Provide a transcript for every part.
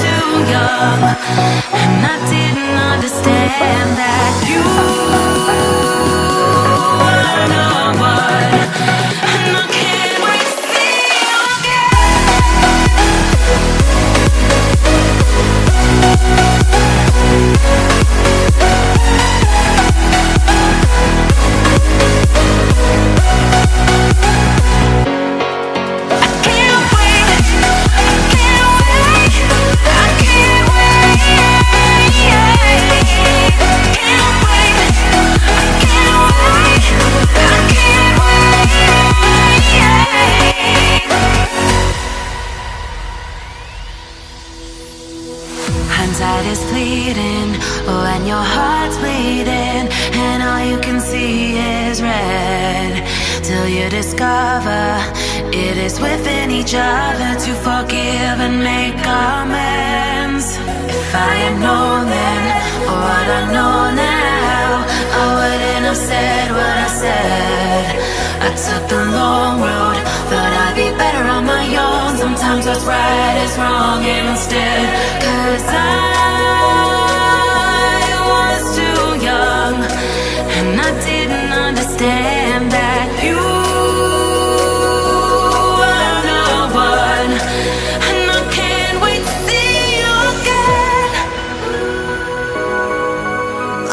too young, and I didn't understand that you were the one, and I can't wait to see you hindsight is fleeting when your heart's bleeding and all you can see is red, till you discover it is within each other to forgive and make amends. If I had known then what I know now, I wouldn't have said what I said. I took the long road, thought I'd be better on my own. Sometimes what's right is wrong instead, 'cause I was too young, and I didn't understand that you were the one, and I can't wait to see you again.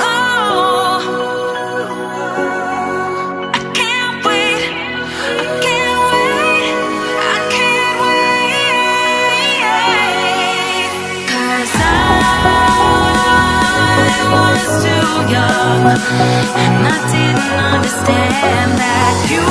Oh, I can't wait, I can't wait, I can't wait, 'cause I was too young, and I didn't understand that you